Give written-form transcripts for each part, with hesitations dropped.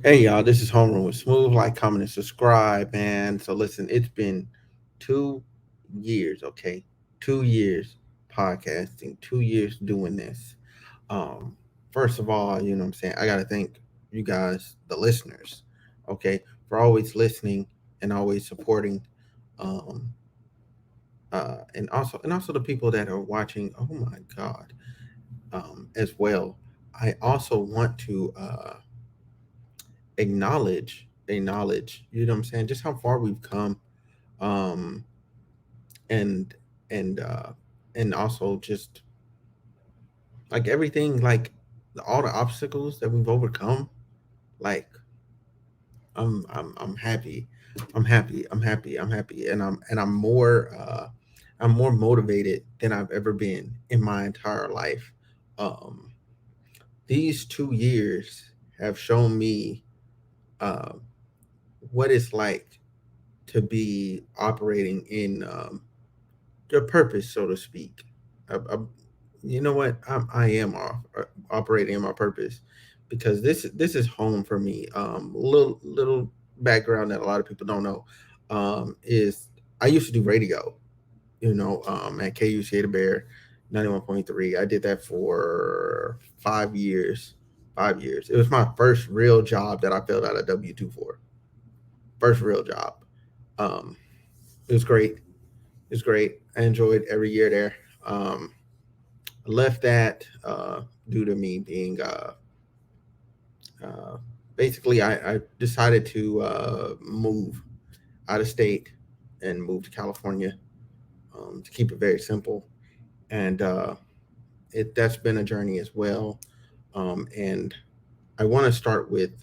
Hey y'all, this is Homeroom with Smooth. Like, comment, and subscribe. And so, listen, it's been 2 years, okay? 2 years podcasting, 2 years doing this. Um, First of all, what I'm saying? I got to thank you guys, the listeners, okay, for always listening and always supporting. Um, and also the people that are watching. Oh my God, as well. I also want to acknowledge, what I'm saying, just how far we've come, um and and and also just like everything, like all the obstacles that we've overcome. Like, I'm happy. I'm happy, and I'm more motivated than I've ever been in my entire life. um these 2 years have shown me uh what it's like to be operating in your purpose, so to speak. I, you know what? I am operating in my purpose because this is home for me. Little background that a lot of people don't know is I used to do radio. At KUCA the Bear, 91.3. I did that for 5 years. 5 years. It was my first real job that I filled out a W-2 for. First real job. Um, it was great. It was great. I enjoyed every year there. I left that due to me being uh, basically, I decided to move out of state and move to California, to keep it very simple. And that's been a journey as well. And I want to start with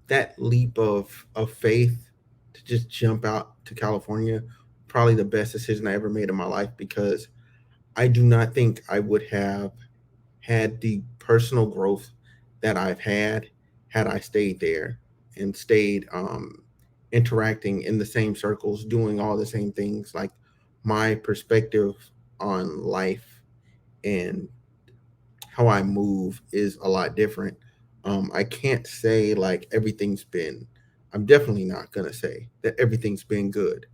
that leap of faith to just jump out to California. Probably the best decision I ever made in my life, because I do not think I would have had the personal growth that I've had I stayed there and stayed interacting in the same circles, doing all the same things. Like, my perspective on life and how I move is a lot different. I can't say like everything's been. I'm definitely not gonna say that everything's been good.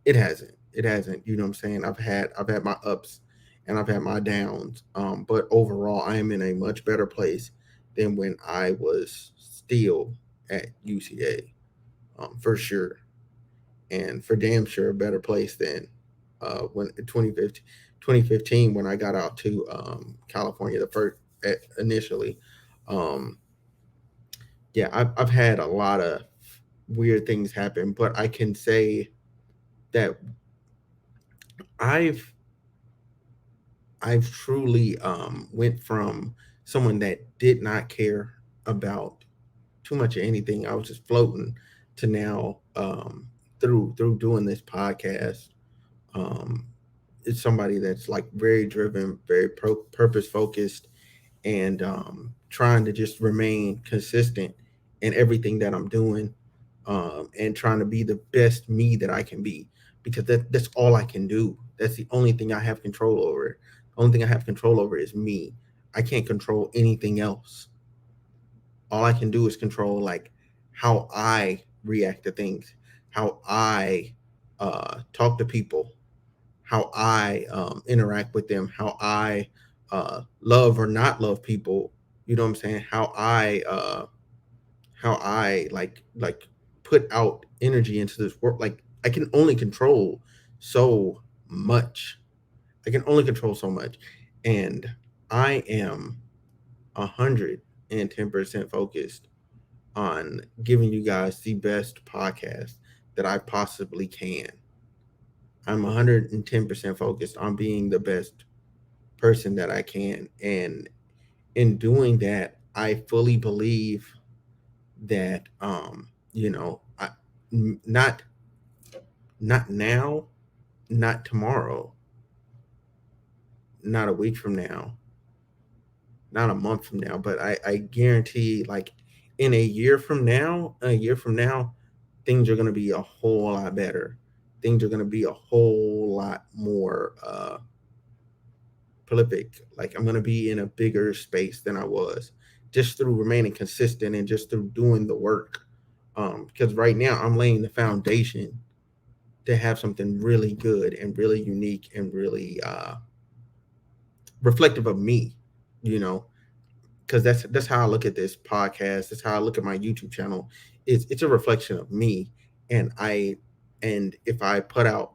It hasn't. It hasn't. You know what I'm saying? I've had my ups and I've had my downs. But overall, I am in a much better place than when I was still at UCA, for sure, and for damn sure a better place than when 2015 when I got out to California the first initially. Um, yeah, I've had a lot of weird things happen, but I can say that I've I've truly went from someone that did not care about too much of anything. I was just floating, to now, through doing this podcast, um, it's somebody that's like very driven, very purpose focused, and trying to just remain consistent in everything that I'm doing, and trying to be the best me that I can be, because that's all I can do. That's the only thing I have control over. The only thing I have control over is me. I can't control anything else. All I can do is control, like, how I react to things, how I talk to people, how I interact with them, how I love or not love people. You know what I'm saying? How I like put out energy into this world. Like, I can only control so much. I can only control so much, and I am 110% focused on giving you guys the best podcast that I possibly can. I'm 110% focused on being the best person that I can. And in doing that, I fully believe that, I, not not now, not tomorrow, not a week from now, not a month from now, but I guarantee, like, in a year from now, things are gonna be a whole lot better. Things are gonna be a whole lot more prolific. Like, I'm gonna be in a bigger space than I was. just through remaining consistent and just through doing the work. Because right now I'm laying the foundation to have something really good and really unique and really reflective of me, you know, because that's how I look at this podcast. That's how I look at my YouTube channel. It's a reflection of me, and if I put out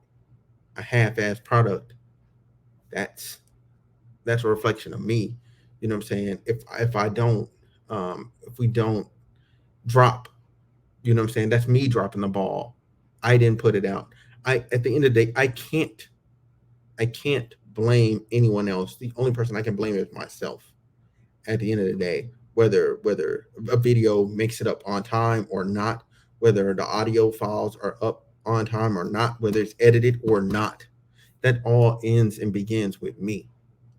a half-ass product, that's that's a reflection of me. You know what I'm saying? If I don't, if we don't drop, you know what I'm saying? That's me dropping the ball. I didn't put it out. I At the end of the day, I can't blame anyone else. The only person I can blame is myself. At the end of the day, whether a video makes it up on time or not, whether the audio files are up on time or not, whether it's edited or not, that all ends and begins with me.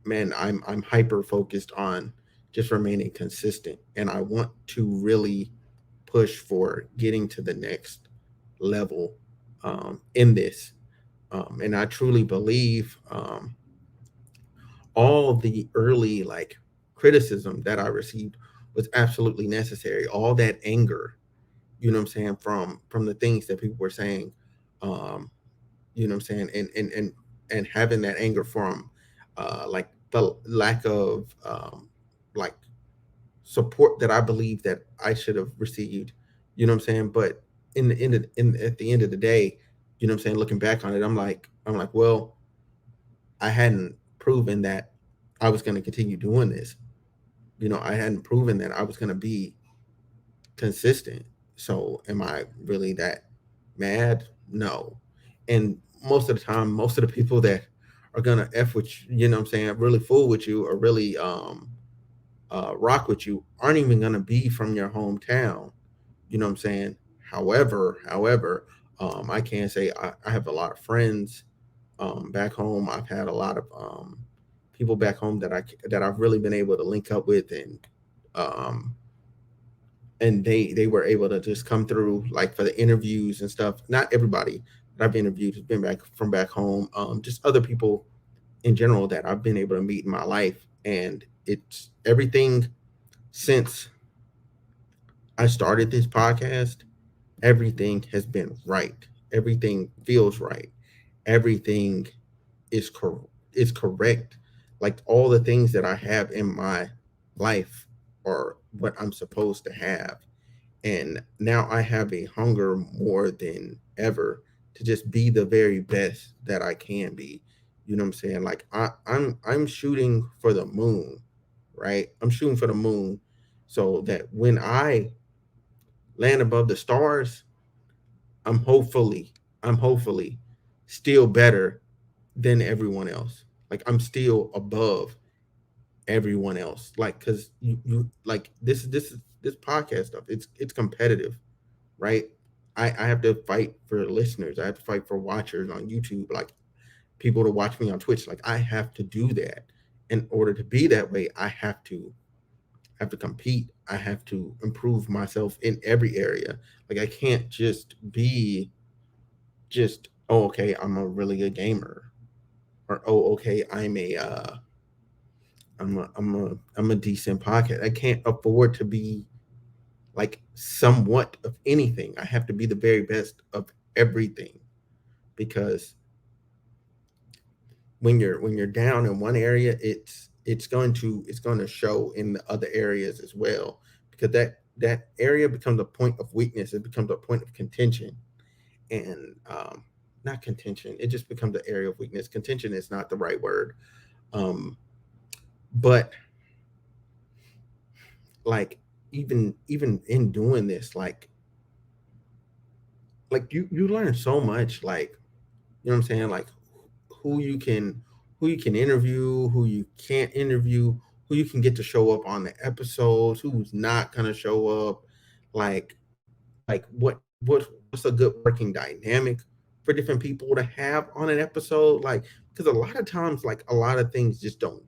Man, I'm hyper focused on just remaining consistent, and I want to really push for getting to the next level in this. And I truly believe all the early like criticism that I received was absolutely necessary. All that anger, you know what I'm saying, from the things that people were saying, um, you know what I'm saying, and having that anger from like the lack of like support that I believe that I should have received, you know what I'm saying. But in at the end of the day, you know what I'm saying, looking back on it, I'm like, well, I hadn't proven that I was going to continue doing this. You know, I hadn't proven that I was going to be consistent. So am I really that mad? No. And most of the time, most of the people that are going to F with you know what I'm saying, really fool with you or really rock with you aren't even going to be from your hometown. You know what I'm saying? However, I can say I have a lot of friends back home. I've had a lot of people back home that I've really been able to link up with, um, and they were able to just come through like for the interviews and stuff. Not everybody that I've interviewed has been back from back home. Just other people in general that I've been able to meet in my life, and it's everything since I started this podcast. Everything has been right. Everything feels right. Everything is correct. Like all the things that I have in my life are what I'm supposed to have. And now I have a hunger more than ever to just be the very best that I can be. You know what I'm saying? Like I'm shooting for the moon, right? I'm shooting for the moon so that when I land above the stars, I'm hopefully I'm hopefully still better than everyone else. Like I'm still above everyone else. Like because you like this podcast stuff. It's competitive, right? I have to fight for listeners. I have to fight for watchers on YouTube. Like people to watch me on Twitch. Like I have to do that. In order to be that way, I have to compete. I have to improve myself in every area. Like I can't just be just oh okay I'm a really good gamer or oh okay I'm a decent podcast. I can't afford to be like somewhat of anything. I have to be the very best of everything because when you're down in one area, it's going to show in the other areas as well because that area becomes a point of weakness. It becomes a point of contention and not contention. It just becomes an area of weakness. Contention is not the right word. Um, but like even in doing this, like you learn so much. Like you know what I'm saying. Like who you can who you can interview, who you can't interview, who you can get to show up on the episodes, who's not gonna show up, like what's a good working dynamic for different people to have on an episode, like because a lot of times like a lot of things just don't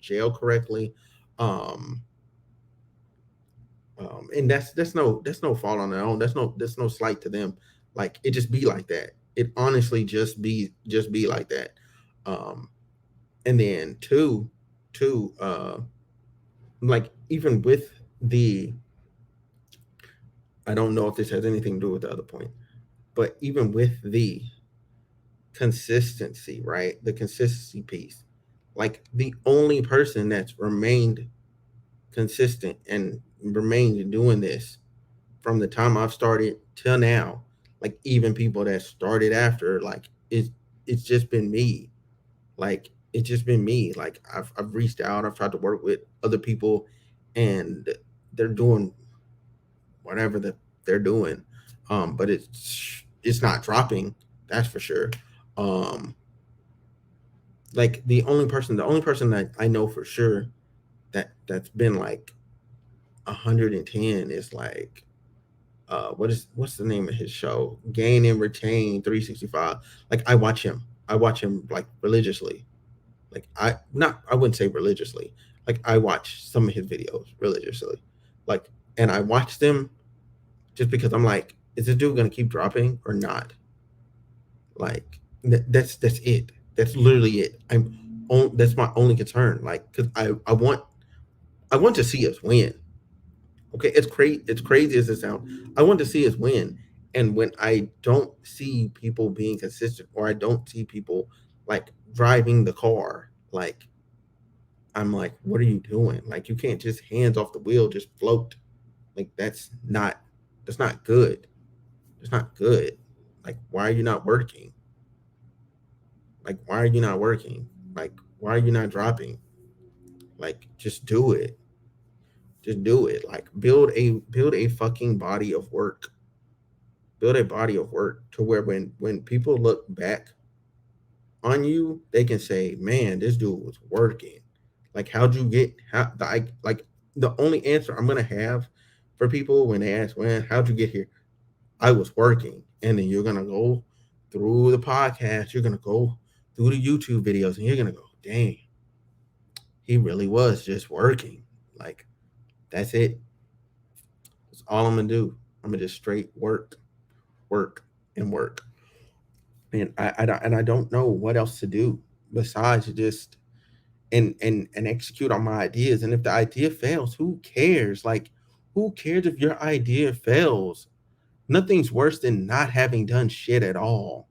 gel correctly. Um, and that's no fault on their own. That's no slight to them. Like it just be like that. It honestly just be like that. Um, and then two, like even with the I don't know if this has anything to do with the other point, but even with the consistency, right? The consistency piece. Like the only person that's remained consistent and remained doing this from the time I've started till now, like even people that started after, like it's just been me. Like it's just been me. Like I've reached out, I've tried to work with other people, and they're doing whatever they're doing. But it's not dropping, that's for sure. Um, like the only person that I know for sure that's been like 110 is like what's the name of his show? Gain and Retain 365. Like I watch him like religiously. Like I wouldn't say religiously. Like I watch some of his videos religiously. Like and I watch them just because I'm like, is this dude gonna keep dropping or not? Like that's it. That's literally it. That's my only concern. Like, cause I want to see us win. Okay, it's crazy. It's crazy as it sounds. I want to see us win, and when I don't see people being consistent, or I don't see people like driving the car, like I'm like, what are you doing? Like you can't just hands off the wheel, just float. Like that's not good. It's not good. Like why are you not working? Like why are you not working? Like why are you not dropping? Like just do it. Just do it. Like build a fucking body of work. Build a body of work to where when people look back on you, they can say, "Man, this dude was working." Like how'd you get like the only answer I'm gonna have for people when they ask, "Man, how'd you get here?" I was working. And then you're gonna go through the podcast, you're gonna go through the YouTube videos, and you're gonna go, dang, he really was just working. Like that's it. That's all I'm gonna do. I'm gonna just straight work, work, and work. And I don't know what else to do besides just and execute on my ideas. And if the idea fails, who cares? Like, who cares if your idea fails? Nothing's worse than not having done shit at all.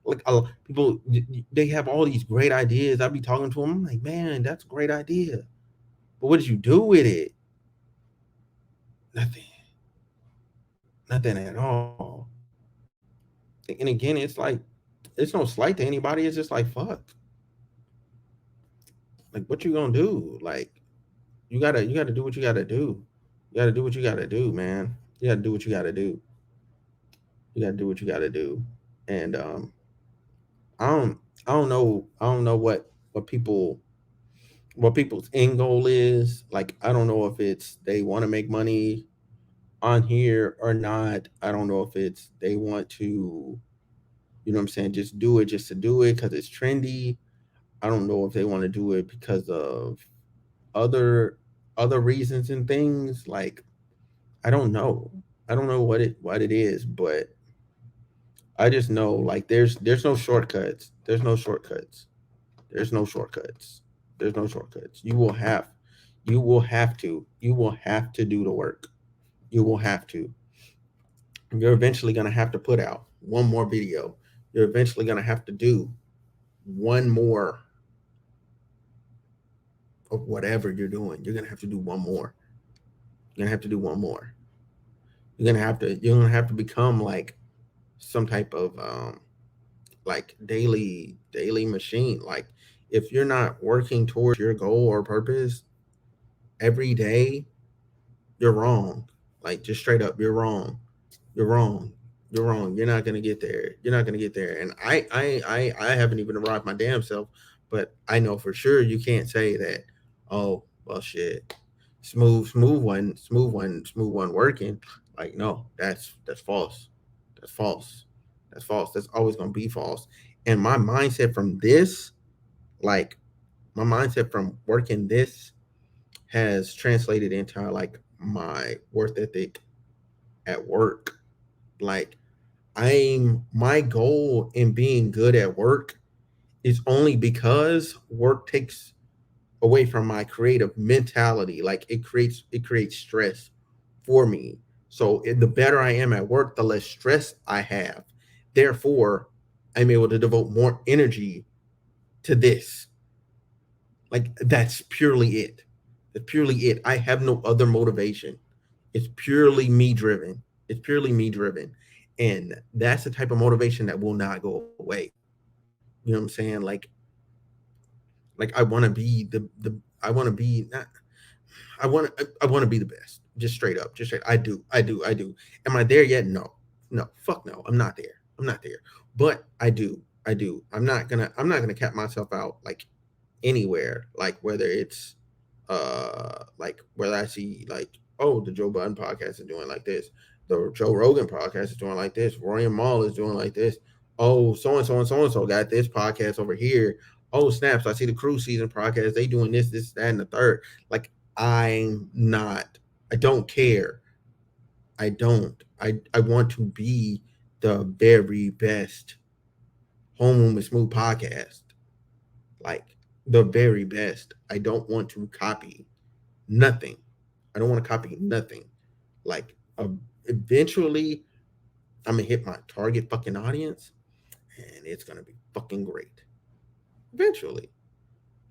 Like people, they have all these great ideas. I be talking to them. I'm like, man, that's a great idea. But what did you do with it? Nothing. Nothing at all. And again, it's like it's no slight to anybody. It's just like fuck. Like what you gonna do? Like you gotta do what you gotta do. You gotta do what you gotta do, man. You gotta do what you gotta do. You gotta do what you gotta do. And I don't I don't know what people's end goal is. Like I don't know if it's they want to make money on here or not. I don't know if it's they want to, you know what I'm saying, just do it just to do it because it's trendy. I don't know if they want to do it because of other other reasons and things. Like I don't know. I don't know what it is, but I just know like there's no shortcuts. There's no shortcuts. There's no shortcuts. There's no shortcuts. You will have to do the work. You will have to. You're eventually going to have to put out one more video. You're eventually going to have to do one more of whatever you're doing. You're going to have to do one more. You're going to have to do one more. You're going to have to become like some type of like daily machine. Like if you're not working towards your goal or purpose every day, you're wrong. Like just straight up, you're wrong. You're wrong. You're wrong. You're not gonna get there. You're not gonna get there. And I haven't even arrived my damn self, but I know for sure you can't say that. Oh well, shit. Smooth one working. Like no, that's false. That's false. That's false. That's always gonna be false. And my mindset from this, like my mindset from working this, has translated into like my worth ethic at work. Like I'm my goal in being good at work is only because work takes away from my creative mentality. Like it creates stress for me. So the better I am at work, the less stress I have. Therefore, I'm able to devote more energy to this. Like that's purely it. That's purely it. I have no other motivation. It's purely me driven. It's purely me driven. And that's the type of motivation that will not go away. You know what I'm saying? Like I want to be the I want to be not I want to be the best. Just straight up. Just straight. I do. Am I there yet? No. No. Fuck no. I'm not there. I'm not there. But I do. I do. I'm not gonna cap myself out like anywhere, like whether it's like whether I see like, oh, the Joe Budden podcast is doing like this, the Joe Rogan podcast is doing like this, Roy and Maul is doing like this, oh, so and so and so and so got this podcast over here, oh snaps, I see the Cruise Season podcast, they doing this that and the third. Like I'm not, I don't care. I want to be the very best Homeroom and Smooth podcast, like the very best. I don't want to copy nothing. I don't want to copy nothing. Like eventually, I'm gonna hit my target fucking audience, and it's gonna be fucking great. Eventually,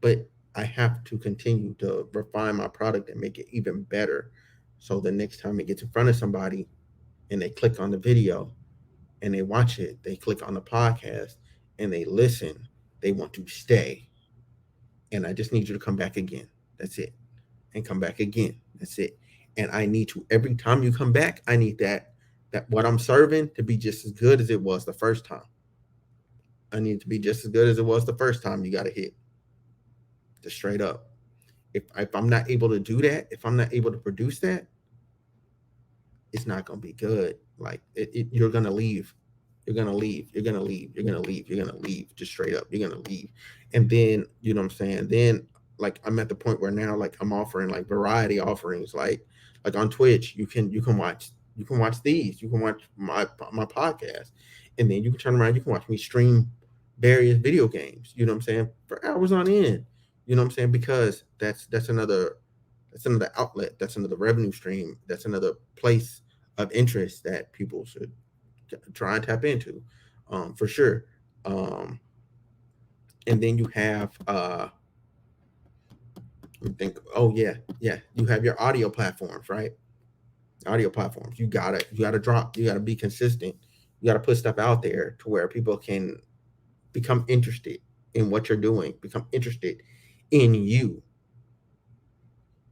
but I have to continue to refine my product and make it even better. So the next time it gets in front of somebody and they click on the video and they watch it, they click on the podcast and they listen, they want to stay. And I just need you to come back again. That's it. And come back again. That's it. And I need to, every time you come back, I need that what I'm serving to be just as good as it was the first time. I need it to be just as good as it was the first time you got to hit. Just straight up. If I'm not able to do that, if I'm not able to produce that, it's not gonna be good. Like you're gonna leave. You're gonna leave. You're gonna leave. You're gonna leave. You're gonna leave. Just straight up. You're gonna leave. And then you know what I'm saying. Then like I'm at the point where now like I'm offering like variety offerings. Like on Twitch, you can watch these. You can watch my podcast, and then you can turn around. You can watch me stream various video games. You know what I'm saying, for hours on end. You know what I'm saying, because that's another outlet. That's another revenue stream. That's another place of interest that people should try and tap into, for sure. Um, and then you have, think, oh yeah, you have your audio platforms, right? Audio platforms. You gotta be consistent. You gotta put stuff out there to where people can become interested in what you're doing, become interested in you.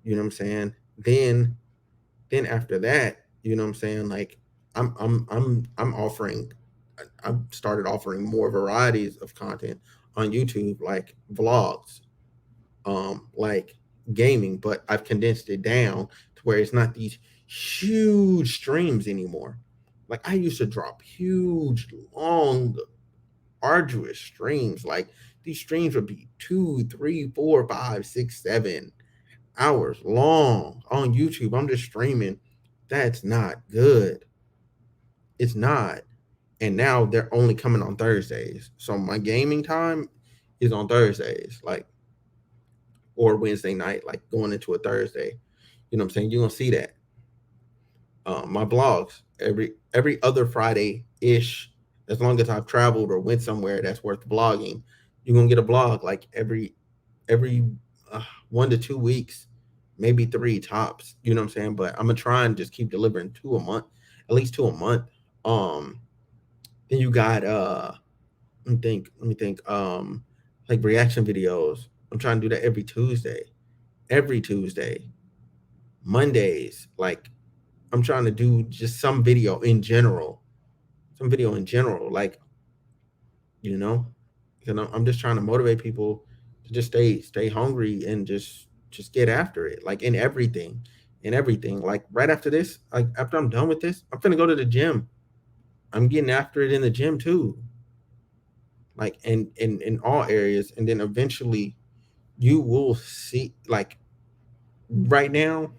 You know what I'm saying? Then after that, you know what I'm saying? Like I'm offering, I've started offering more varieties of content on YouTube, like vlogs, like gaming, but I've condensed it down to where it's not these huge streams anymore. Like I used to drop huge, long, arduous streams. Like these streams would be 2, 3, 4, 5, 6, 7 hours long on YouTube. I'm just streaming. That's not good. It's not. And now they're only coming on Thursdays. So my gaming time is on Thursdays, like, or Wednesday night, like going into a Thursday. You know what I'm saying? You're gonna see that. My blogs every other Friday ish. As long as I've traveled or went somewhere that's worth blogging, you're gonna get a blog like every 1 to 2 weeks, maybe three tops. You know what I'm saying? But I'm gonna try and just keep delivering two a month, at least two a month. Um, then you got let me think, like reaction videos. I'm trying to do that every Tuesday, Mondays. Like I'm trying to do just some video in general. Like you know, I'm just trying to motivate people to just stay hungry and just get after it. Like in everything. Like right after this, like after I'm done with this, I'm gonna go to the gym. I'm getting after it in the gym too, like in all areas, and then eventually you will see. Like right now,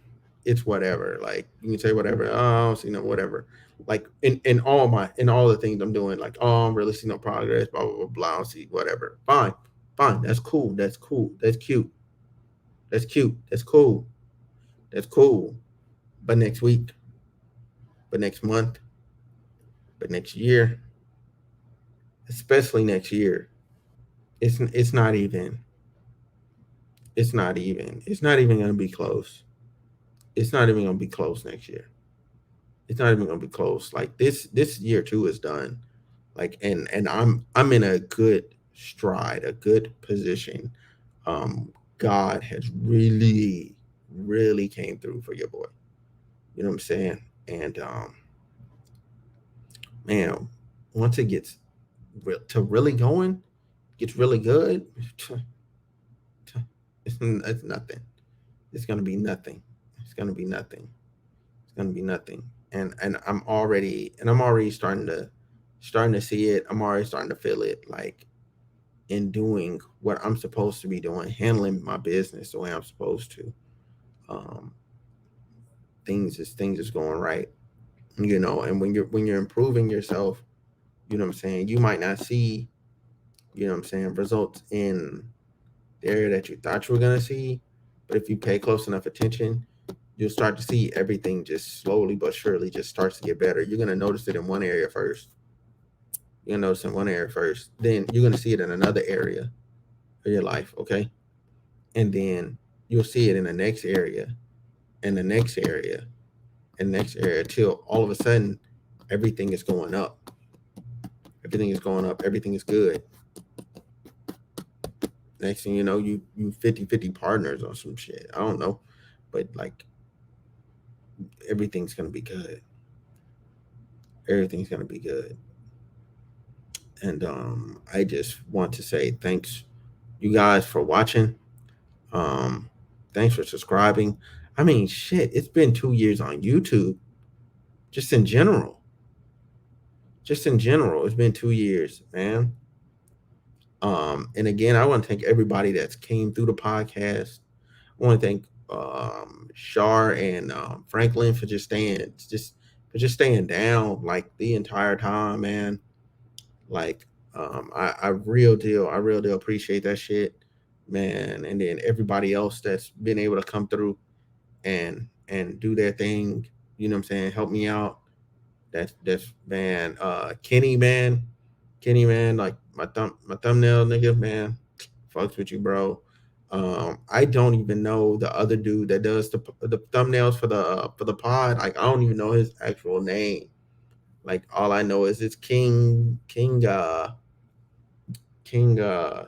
it's whatever. Like you can say whatever. Oh, so, whatever. Like in all the things I'm doing, like oh, I'm really seeing no progress. Blah blah blah blah. I don't see whatever. Fine, fine. That's cool. That's cool. That's cute. That's cute. That's cool. That's cool. But next week, but next month, but next year, especially next year, it's not even. It's not even. It's not even gonna be close. It's not even gonna be close next year. It's not even gonna be close. Like this year too is done. Like and I'm in a good stride, a good position. Um, God has really came through for your boy. You know what I'm saying? And man, once it gets to really going, gets really good, it's nothing. It's gonna be nothing. It's gonna be nothing. It's gonna be nothing. And I'm already starting to see it. I'm already starting to feel it. Like in doing what I'm supposed to be doing, handling my business the way I'm supposed to. Um, things is going right, you know. And when you're improving yourself, you know what I'm saying. You might not see, you know what I'm saying, results in the area that you thought you were gonna see, but if you pay close enough attention, you'll start to see everything just slowly but surely just starts to get better. You're gonna notice it in one area first. You're gonna notice in one area first, then you're gonna see it in another area of your life, okay? And then you'll see it in the next area, and the next area, and the next area, till all of a sudden everything is going up. Everything is going up. Everything is good. Next thing you know, you 50-50 partners or some shit. I don't know. But like everything's gonna be good. Everything's gonna be good. And I just want to say thanks you guys for watching. Um thanks for subscribing. I mean shit, it's been 2 years on YouTube. Just in general. Just in general. It's been 2 years, man. And again, I want to thank everybody that's came through the podcast. I want to thank Shar and Franklin for just for just staying down like the entire time, man. Like I real deal appreciate that shit, man. And then everybody else that's been able to come through and do their thing, you know what I'm saying, help me out. That's man, Kenny man, like my thumbnail nigga, man, fucks with you, bro. I don't even know the other dude that does the thumbnails for the pod. Like I don't even know his actual name. Like all I know is it's King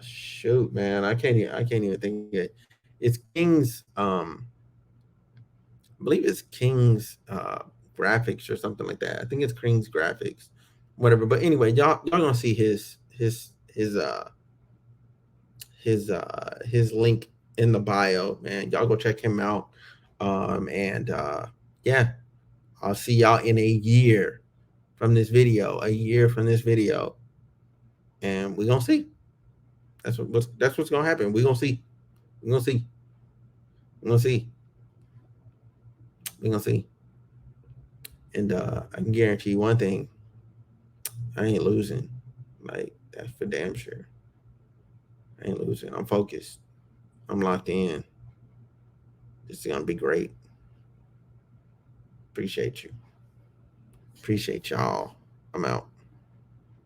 shoot, man, I can't even think it. It's King's I believe it's King's graphics or something like that. I think it's King's graphics, whatever. But anyway, y'all gonna see his link in the bio, man. Y'all go check him out. And yeah, I'll see y'all in a year from this video. A year from this video, and we're gonna see. That's what's gonna happen. We're gonna see. We're gonna see. We're gonna see. We're gonna see. And I can guarantee you one thing: I ain't losing. Like that's for damn sure. I ain't losing. I'm focused. I'm locked in. This is gonna be great. Appreciate you. Appreciate y'all. I'm out.